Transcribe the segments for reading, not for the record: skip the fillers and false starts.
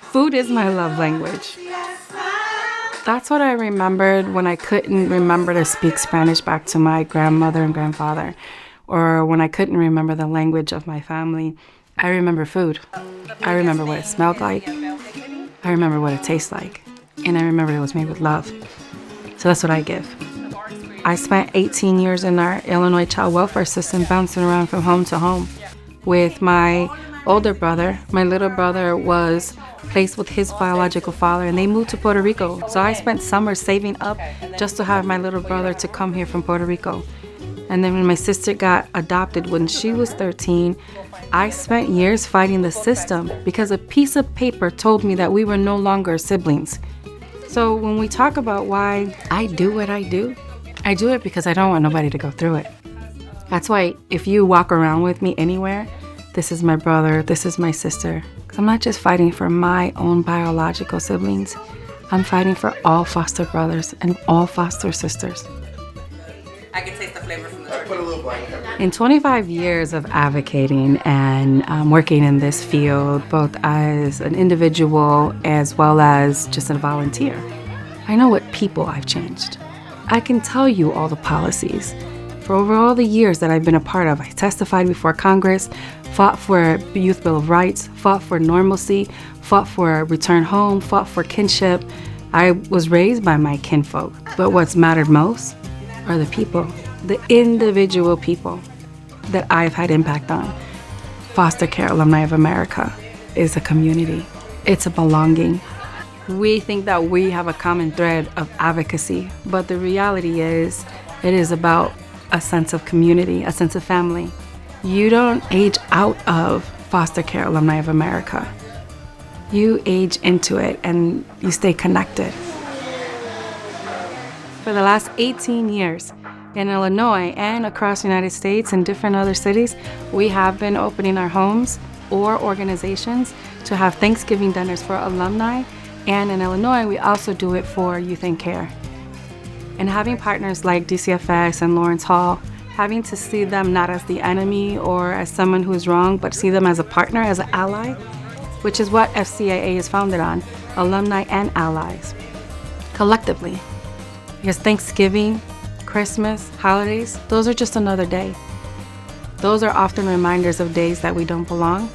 Food is my love language. That's what I remembered when I couldn't remember to speak Spanish back to my grandmother and grandfather, or when I couldn't remember the language of my family. I remember food. I remember what it smelled like. I remember what it tastes like. And I remember it was made with love. So that's what I give. I spent 18 years in our Illinois child welfare system, bouncing around from home to home with my older brother. My little brother was placed with his biological father, and they moved to Puerto Rico. So I spent summers saving up just to have my little brother to come here from Puerto Rico. And then when my sister got adopted when she was 13, I spent years fighting the system because a piece of paper told me that we were no longer siblings. So when we talk about why I do what I do it because I don't want nobody to go through it. That's why if you walk around with me anywhere, this is my brother, this is my sister. Because I'm not just fighting for my own biological siblings. I'm fighting for all foster brothers and all foster sisters. I can taste the flavor from the turkey. In 25 years of advocating and working in this field, both as an individual as well as just a volunteer, I know what people I've changed. I can tell you all the policies. For over all the years that I've been a part of, I testified before Congress, fought for a Youth Bill of Rights, fought for normalcy, fought for a return home, fought for kinship. I was raised by my kinfolk, but what's mattered most are the people, the individual people that I've had impact on. Foster Care Alumni of America is a community. It's a belonging. We think that we have a common thread of advocacy, but the reality is it is about a sense of community, a sense of family. You don't age out of Foster Care Alumni of America. You age into it and you stay connected. For the last 18 years in Illinois and across the United States and different other cities, we have been opening our homes or organizations to have Thanksgiving dinners for alumni. And in Illinois, we also do it for Youth in Care. And having partners like DCFS and Lawrence Hall, having to see them not as the enemy or as someone who is wrong, but see them as a partner, as an ally, which is what FCAA is founded on, alumni and allies, collectively. Because Thanksgiving, Christmas, holidays, those are just another day. Those are often reminders of days that we don't belong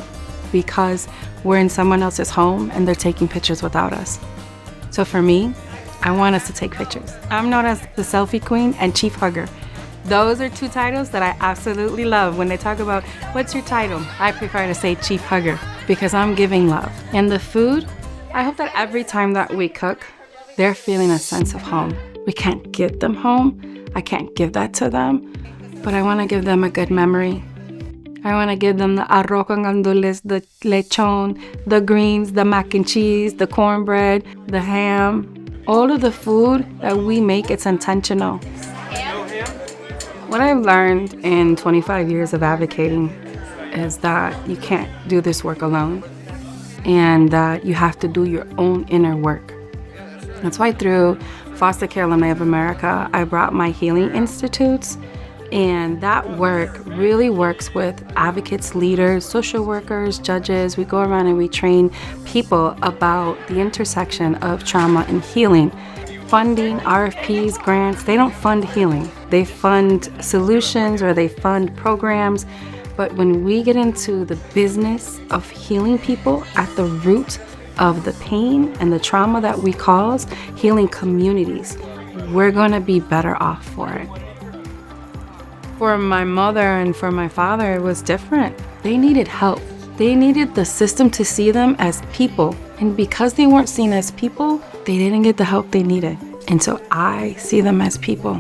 because we're in someone else's home and they're taking pictures without us. So for me, I want us to take pictures. I'm known as the Selfie Queen and Chief Hugger. Those are two titles that I absolutely love. When they talk about, what's your title? I prefer to say Chief Hugger because I'm giving love. And the food, I hope that every time that we cook, they're feeling a sense of home. We can't give them home. I can't give that to them, but I want to give them a good memory. I want to give them the arroz con gandules, the lechon, the greens, the mac and cheese, the cornbread, the ham. All of the food that we make, it's intentional. What I've learned in 25 years of advocating is that you can't do this work alone and that you have to do your own inner work. That's why through Foster Care Alumni of America, I brought my healing institutes, and that work really works with advocates, leaders, social workers, judges. We go around and we train people about the intersection of trauma and healing. Funding, RFPs, grants, they don't fund healing. They fund solutions or they fund programs. But when we get into the business of healing people at the root of the pain and the trauma that we cause, healing communities, we're gonna be better off for it. For my mother and for my father, it was different. They needed help. They needed the system to see them as people. And because they weren't seen as people, they didn't get the help they needed. And so I see them as people.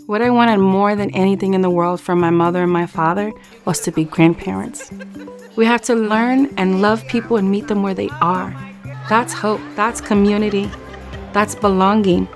What I wanted more than anything in the world from my mother and my father was to be grandparents. We have to learn and love people and meet them where they are. That's hope. That's community. That's belonging.